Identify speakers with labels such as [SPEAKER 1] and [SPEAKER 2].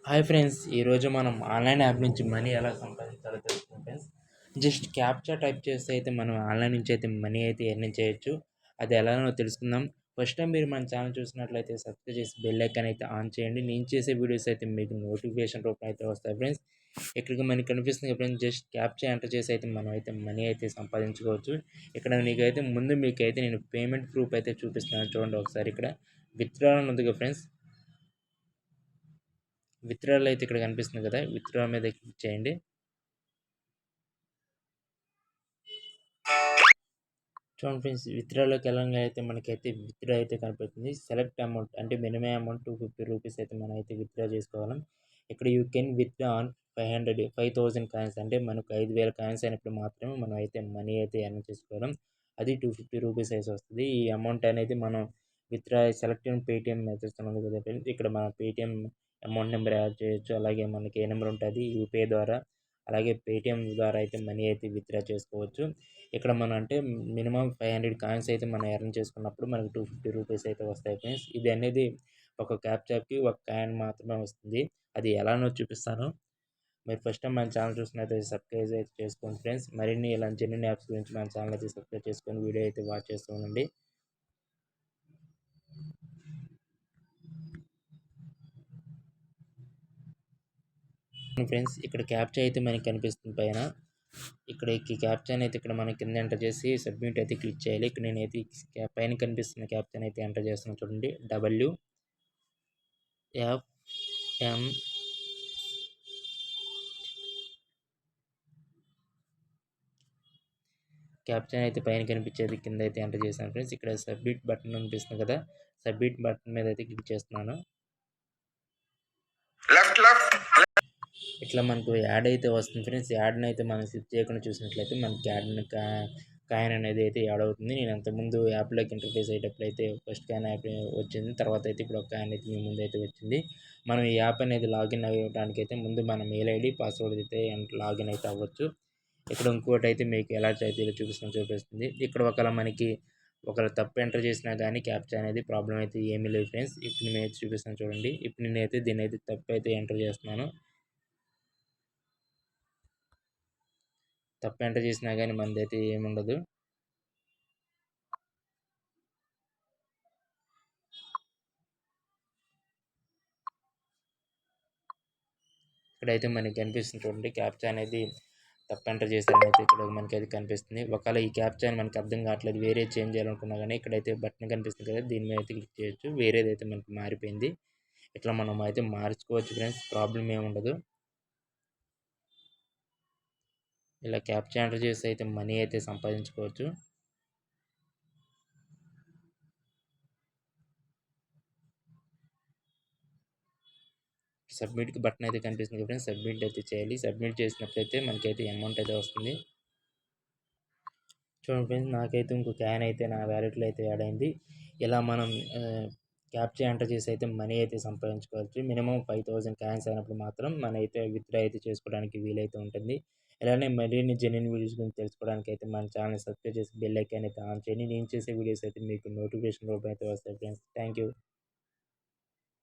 [SPEAKER 1] Hi friends, ఈరోజు మనం online app నుంచి మనీ ఎలా సంపాదించాలో తెలుసుకుందాం ఫ్రెండ్స్. జస్ట్ క్యాప్చా టైప్ చేస్తే అయితే మనం ఆన్లైన్ నుంచి అయితే మనీ అయితే ఎర్న్ చేయొచ్చు. అది ఎలానో తెలుసుకుందాం. ఫస్ట్ టైం మీరు మన ఛానల్ చూసినట్లయితే సబ్స్క్రైబ్ చేసి బెల్ ఐకాన్ అయితే ఆన్ చేయండి. నేను చేసే వీడియోస్ అయితే మీకు నోటిఫికేషన్ రూపంలో అయితే వస్తాయి ఫ్రెండ్స్. ఇక్కడికి మనకి కనిపిస్తుంది ఫ్రెండ్స్, జస్ట్ క్యాప్చా ఎంటర్ చేసి అయితే మనం అయితే మనీ అయితే సంపాదించుకోవచ్చు. ఇక్కడ మీకైతే మీకైతే నేను పేమెంట్ ప్రూఫ్ అయితే చూపిస్తున్నాను చూడండి ఒకసారి. ఇక్కడ విత్డ్రా అని ఉంది కదా ఫ్రెండ్స్, విత్డ్రాల్ అయితే ఇక్కడ కనిపిస్తుంది కదా, విత్డ్రా మీద క్లిక్ చేయండి. చూడండి ఫ్రెండ్స్, విత్డ్రాలోకి వెళ్ళంగా అయితే మనకైతే విత్డ్రా అయితే కనిపిస్తుంది. సెలెక్ట్ అమౌంట్ అంటే మినిమం అమౌంట్ 250 రూపీస్ అయితే మనం అయితే విత్డ్రా చేసుకోవాలి. ఇక్కడ you can withdraw on 5,000 coins, అంటే మనకు 5,000 కాయిన్స్ అయినప్పుడు మాత్రమే మనం అయితే మనీ అయితే ఎర్న్ చేసుకోవాలి. అది 250 రూపీస్ అయితే వస్తుంది. ఈ అమౌంట్ అనేది మనం విత్డ్రా సెలెక్ట్ పేటిఎం మెథడ్స్ ఉంది కదా ఫ్రెండ్స్, ఇక్కడ మన పేటిఎం అమౌంట్ నెంబర్ యాడ్ చేయొచ్చు. అలాగే మనకి ఏ నెంబర్ ఉంటుంది యూపీఐ ద్వారా, అలాగే పేటిఎం ద్వారా అయితే మనీ అయితే విత్డ్రా చేసుకోవచ్చు. ఇక్కడ మనం అంటే మినిమం 500 కాయిన్స్ అయితే మనం ఎర్న్ చేసుకున్నప్పుడు మనకు 250 రూపీస్ అయితే వస్తాయి ఫ్రెండ్స్. ఇది అనేది ఒక క్యాప్చాకి ఒక కాయిన్ మాత్రమే వస్తుంది. అది ఎలానో చూపిస్తాను. మీరు ఫస్ట్ టైం మన ఛానల్ చూసినట్లయితే సబ్స్క్రైబ్ అయితే చేసుకోండి ఫ్రెండ్స్. మరిన్ని ఇలాంటి జెన్యూన్ యాప్స్ గురించి మన ఛానల్ అయితే సబ్స్క్రైబ్ చేసుకొని వీడియో అయితే వాచ్ చేస్తూ ఉండండి. ఫ్రెండ్స్, ఇక్కడ క్యాప్చా అయితే మనకి కనిపిస్తుంది పైన. ఇక్కడ ఈ క్యాప్చాని అయితే ఇక్కడ మన కింద ఎంటర్ చేసి సబ్మిట్ అయితే క్లిక్ చేయాలి. ఇక్కడ నేనైతే పైన కనిపిస్తున్న క్యాప్చాని అయితే ఎంటర్ చేస్తున్నాను చూడండి. WFM క్యాప్చాని అయితే పైన కనిపించేది కింద అయితే ఎంటర్ చేశాను ఫ్రెండ్స్. ఇక్కడ సబ్మిట్ బటన్ కనిపిస్తుంది కదా, సబ్మిట్ బటన్ మీద అయితే క్లిక్ చేస్తున్నాను. ఇట్లా మనకు యాడ్ అయితే వస్తుంది ఫ్రెండ్స్. యాడ్ని అయితే మనం స్కిప్ చేయకుండా చూసినట్లయితే మనకి కాయిన్ అనేది అయితే యాడ్ అవుతుంది. నేను అంతకుముందు యాప్లోకి ఇంటర్ఫేస్ అయ్యేటప్పుడు అయితే ఫస్ట్ కాయిన్ యాప్ వచ్చింది, తర్వాత అయితే ఇప్పుడు ఒక కాయిన్ అయితే మీ ముందు అయితే వచ్చింది. మనం ఈ యాప్ అనేది లాగిన్ అవ్వడానికి అయితే ముందు మన మెయిల్ ఐడి పాస్వర్డ్ అయితే లాగిన్ అయితే అవ్వచ్చు. ఇక్కడ ఇంకోటి అయితే మీకు ఎలా అయితే చూపిస్తుంది. ఇక్కడ ఒకవేళ తప్పు ఎంటర్ చేసినా కానీ క్యాప్చా అనేది ప్రాబ్లం అయితే ఏమీ లేదు ఫ్రెండ్స్. ఇప్పుడు నేను చూపిస్తాను చూడండి. ఇప్పుడు నేనైతే దీని అయితే తప్పు అయితే ఎంటర్ చేస్తున్నాను. తప్పు ఎంటర్ చేసినా కానీ మనది అయితే ఏముండదు. ఇక్కడైతే మనకి కనిపిస్తుంది చూడండి, క్యాప్చా అనేది తప్పు ఎంటర్ చేశారని అయితే ఇక్కడ మనకి అయితే కనిపిస్తుంది. ఒకవేళ ఈ క్యాప్చా మనకి అర్థం కావట్లేదు, వేరే చేంజ్ చేయాలనుకున్నా కానీ ఇక్కడైతే బటన్ కనిపిస్తుంది కదా, దీని మీద అయితే క్లిక్ చేయొచ్చు. వేరేదైతే మనకి మారిపోయింది. ఇట్లా మనం అయితే మార్చుకోవచ్చు ఫ్రెండ్స్, ప్రాబ్లం ఏముండదు. ఇలా క్యాప్చా ఎంటర్ చేసి అయితే మనీ అయితే సంపాదించుకోవచ్చు. సబ్మిట్ బటన్ అయితే కనిపిస్తుంది ఫ్రెండ్స్, సబ్మిట్ అయితే చేయాలి. సబ్మిట్ చేసినట్లయితే మనకైతే అమౌంట్ అయితే వస్తుంది. చూడండి ఫ్రెండ్స్, నాకైతే ఇంకో క్యాన్ అయితే నా వ్యాలెట్లో అయితే యాడ్ అయింది. ఇలా మనం క్యాప్చా ఎంటర్ చేసి అయితే మనీ అయితే సంపాదించుకోవచ్చు. మినిమం 5,000 కాయిన్స్ అయినప్పుడు మాత్రం మన అయితే విత్డ్రా అయితే చేసుకోవడానికి వీలైతే ఉంటుంది. ఇలానే మరిన్ని జెన్యూన్ వీడియోస్ గురించి తెలుసుకోవడానికి అయితే మన ఛానల్ సబ్స్క్రైబ్ చేసి బెల్ ఐకాన్ అయితే ఆన్ చేయండి. నేను చేసే వీడియోస్ అయితే మీకు నోటిఫికేషన్ రూపంలో అయితే వస్తాయి ఫ్రెండ్స్. Thank you.